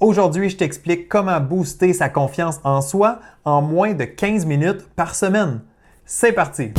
Aujourd'hui, je t'explique comment booster sa confiance en soi en moins de 15 minutes par semaine. C'est parti!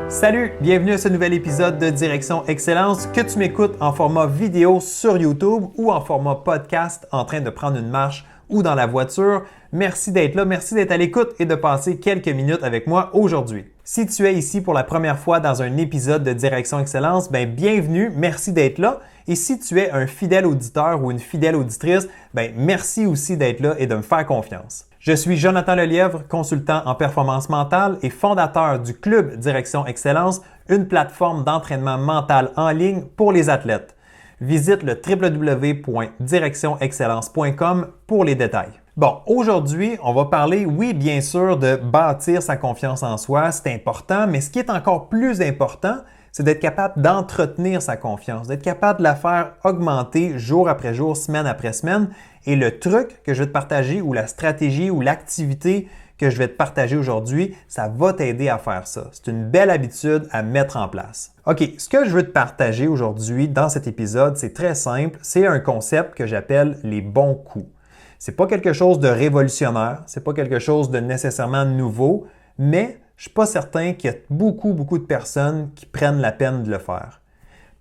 Salut, bienvenue à ce nouvel épisode de Direction Excellence, que tu m'écoutes en format vidéo sur YouTube ou en format podcast en train de prendre une marche ou dans la voiture. Merci d'être là, merci d'être à l'écoute et de passer quelques minutes avec moi aujourd'hui. Si tu es ici pour la première fois dans un épisode de Direction Excellence, bienvenue, merci d'être là. Et si tu es un fidèle auditeur ou une fidèle auditrice, merci aussi d'être là et de me faire confiance. Je suis Jonathan Lelièvre, consultant en performance mentale et fondateur du Club Direction Excellence, une plateforme d'entraînement mental en ligne pour les athlètes. Visite le www.directionexcellence.com pour les détails. Bon, aujourd'hui, on va parler, oui, bien sûr, de bâtir sa confiance en soi, c'est important, mais ce qui est encore plus important, c'est d'être capable d'entretenir sa confiance, d'être capable de la faire augmenter jour après jour, semaine après semaine. Et le truc que je vais te partager ou la stratégie ou l'activité que je vais te partager aujourd'hui, ça va t'aider à faire ça. C'est une belle habitude à mettre en place. OK, ce que je veux te partager aujourd'hui dans cet épisode, c'est très simple. C'est un concept que j'appelle les bons coups. C'est pas quelque chose de révolutionnaire, c'est pas quelque chose de nécessairement nouveau, mais je suis pas certain qu'il y a beaucoup de personnes qui prennent la peine de le faire.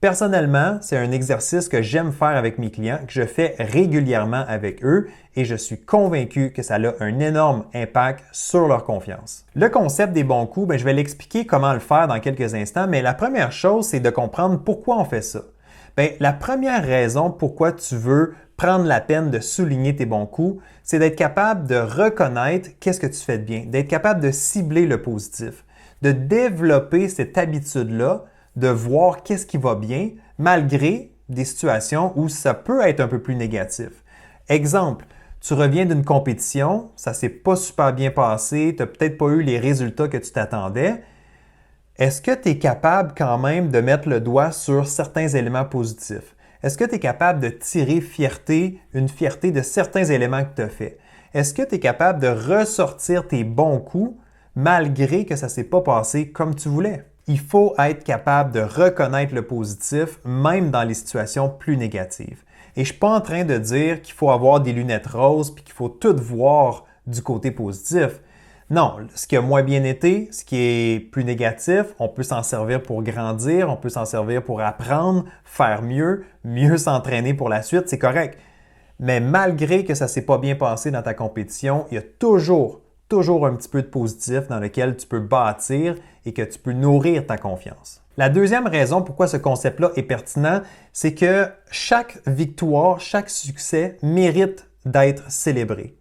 Personnellement, c'est un exercice que j'aime faire avec mes clients, que je fais régulièrement avec eux et je suis convaincu que ça a un énorme impact sur leur confiance. Le concept des bons coups, je vais l'expliquer comment le faire dans quelques instants, mais la première chose, c'est de comprendre pourquoi on fait ça. La première raison pourquoi tu veux prendre la peine de souligner tes bons coups, c'est d'être capable de reconnaître qu'est-ce que tu fais de bien, d'être capable de cibler le positif, de développer cette habitude-là, de voir qu'est-ce qui va bien malgré des situations où ça peut être un peu plus négatif. Exemple, tu reviens d'une compétition, ça s'est pas super bien passé, tu n'as peut-être pas eu les résultats que tu t'attendais. Est-ce que tu es capable quand même de mettre le doigt sur certains éléments positifs? Est-ce que tu es capable de tirer une fierté de certains éléments que tu as fait? Est-ce que tu es capable de ressortir tes bons coups malgré que ça ne s'est pas passé comme tu voulais? Il faut être capable de reconnaître le positif même dans les situations plus négatives. Et je ne suis pas en train de dire qu'il faut avoir des lunettes roses et qu'il faut tout voir du côté positif. Non, ce qui a moins bien été, ce qui est plus négatif, on peut s'en servir pour grandir, on peut s'en servir pour apprendre, faire mieux s'entraîner pour la suite, c'est correct. Mais malgré que ça ne s'est pas bien passé dans ta compétition, il y a toujours un petit peu de positif dans lequel tu peux bâtir et que tu peux nourrir ta confiance. La deuxième raison pourquoi ce concept-là est pertinent, c'est que chaque victoire, chaque succès mérite d'être célébré.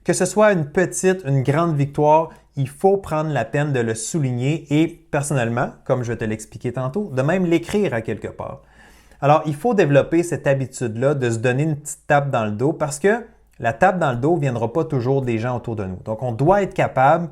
Que ce soit une petite, une grande victoire, il faut prendre la peine de le souligner et personnellement, comme je vais te l'expliquer tantôt, de même l'écrire à quelque part. Alors, il faut développer cette habitude-là de se donner une petite tape dans le dos parce que la tape dans le dos ne viendra pas toujours des gens autour de nous. Donc, on doit être capable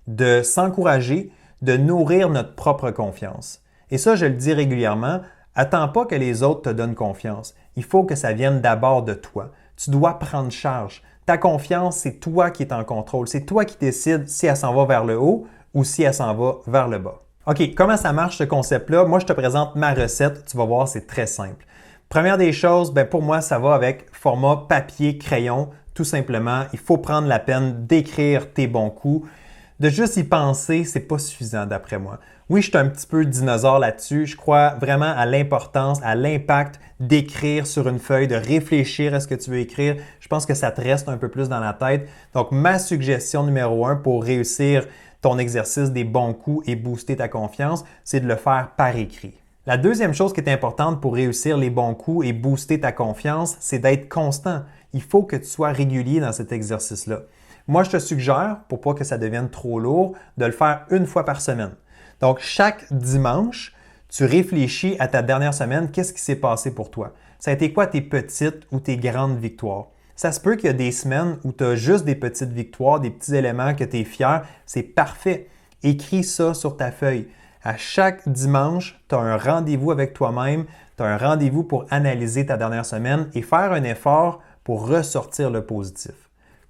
de s'encourager, de nourrir notre propre confiance. Et ça, je le dis régulièrement, attends pas que les autres te donnent confiance. Il faut que ça vienne d'abord de toi. Tu dois prendre charge. Ta confiance, c'est toi qui es en contrôle. C'est toi qui décides si elle s'en va vers le haut ou si elle s'en va vers le bas. OK, comment ça marche ce concept-là? Moi, je te présente ma recette. Tu vas voir, c'est très simple. Première des choses, pour moi, ça va avec format papier, crayon. Tout simplement, il faut prendre la peine d'écrire tes bons coups. De juste y penser, c'est pas suffisant d'après moi. Oui, je suis un petit peu dinosaure là-dessus. Je crois vraiment à l'importance, à l'impact d'écrire sur une feuille, de réfléchir à ce que tu veux écrire. Je pense que ça te reste un peu plus dans la tête. Donc, ma suggestion numéro 1 pour réussir ton exercice des bons coups et booster ta confiance, c'est de le faire par écrit. La deuxième chose qui est importante pour réussir les bons coups et booster ta confiance, c'est d'être constant. Il faut que tu sois régulier dans cet exercice-là. Moi, je te suggère, pour pas que ça devienne trop lourd, de le faire une fois par semaine. Donc, chaque dimanche, tu réfléchis à ta dernière semaine, qu'est-ce qui s'est passé pour toi? Ça a été quoi tes petites ou tes grandes victoires? Ça se peut qu'il y a des semaines où tu as juste des petites victoires, des petits éléments que tu es fier. C'est parfait. Écris ça sur ta feuille. À chaque dimanche, tu as un rendez-vous avec toi-même, tu as un rendez-vous pour analyser ta dernière semaine et faire un effort pour ressortir le positif.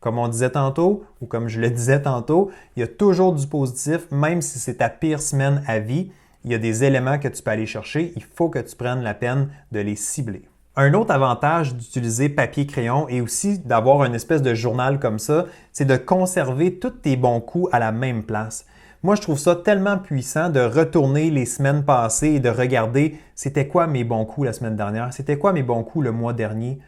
Comme on disait tantôt, ou comme je le disais tantôt, il y a toujours du positif, même si c'est ta pire semaine à vie. Il y a des éléments que tu peux aller chercher. Il faut que tu prennes la peine de les cibler. Un autre avantage d'utiliser papier-crayon et aussi d'avoir une espèce de journal comme ça, c'est de conserver tous tes bons coups à la même place. Moi, je trouve ça tellement puissant de retourner les semaines passées et de regarder c'était quoi mes bons coups la semaine dernière, c'était quoi mes bons coups le mois dernier.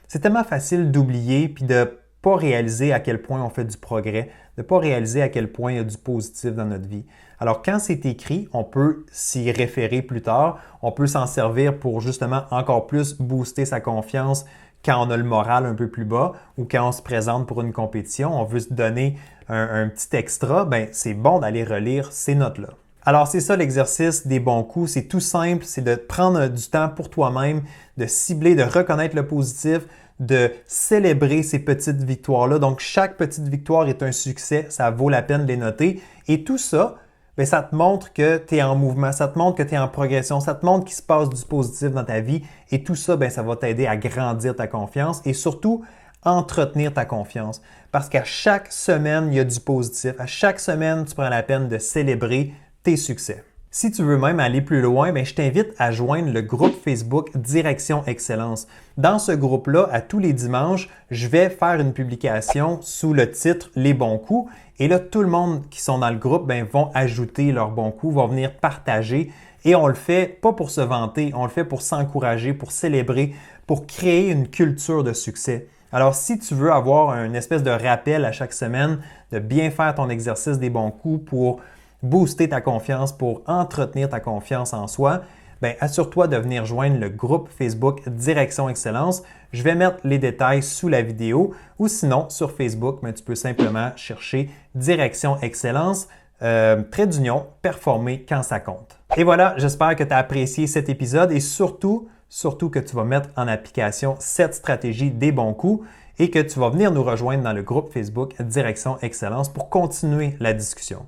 C'est tellement facile d'oublier puis de pas réaliser à quel point on fait du progrès, de pas réaliser à quel point il y a du positif dans notre vie. Alors, quand c'est écrit, on peut s'y référer plus tard, on peut s'en servir pour justement encore plus booster sa confiance quand on a le moral un peu plus bas ou quand on se présente pour une compétition, on veut se donner un petit extra, ben c'est bon d'aller relire ces notes-là. Alors, c'est ça l'exercice des bons coups. C'est tout simple, c'est de prendre du temps pour toi-même, de cibler, de reconnaître le positif, de célébrer ces petites victoires-là. Donc, chaque petite victoire est un succès, ça vaut la peine de les noter. Et tout ça, bien, ça te montre que tu es en mouvement, ça te montre que tu es en progression, ça te montre qu'il se passe du positif dans ta vie. Et tout ça, bien, ça va t'aider à grandir ta confiance et surtout, entretenir ta confiance. Parce qu'à chaque semaine, il y a du positif. À chaque semaine, tu prends la peine de célébrer tes succès. Si tu veux même aller plus loin, bien, je t'invite à joindre le groupe Facebook Direction Excellence. Dans ce groupe-là, à tous les dimanches, je vais faire une publication sous le titre « Les bons coups ». Et là, tout le monde qui sont dans le groupe bien, vont ajouter leurs bons coups, vont venir partager. Et on le fait pas pour se vanter, on le fait pour s'encourager, pour célébrer, pour créer une culture de succès. Alors, si tu veux avoir une espèce de rappel à chaque semaine, de bien faire ton exercice des bons coups pour booster ta confiance, pour entretenir ta confiance en soi, bien, assure-toi de venir joindre le groupe Facebook Direction Excellence. Je vais mettre les détails sous la vidéo ou sinon sur Facebook, bien, tu peux simplement chercher Direction Excellence, trait d'union, performer quand ça compte. Et voilà, j'espère que tu as apprécié cet épisode et surtout que tu vas mettre en application cette stratégie des bons coups et que tu vas venir nous rejoindre dans le groupe Facebook Direction Excellence pour continuer la discussion.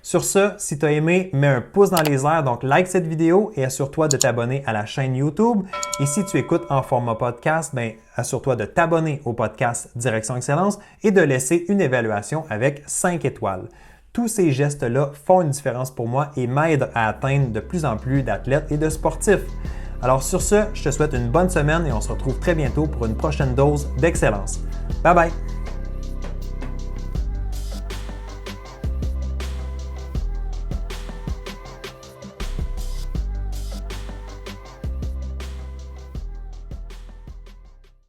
Sur ce, si tu as aimé, mets un pouce dans les airs, donc like cette vidéo et assure-toi de t'abonner à la chaîne YouTube. Et si tu écoutes en format podcast, bien, assure-toi de t'abonner au podcast Direction Excellence et de laisser une évaluation avec 5 étoiles. Tous ces gestes-là font une différence pour moi et m'aident à atteindre de plus en plus d'athlètes et de sportifs. Alors sur ce, je te souhaite une bonne semaine et on se retrouve très bientôt pour une prochaine dose d'excellence. Bye bye!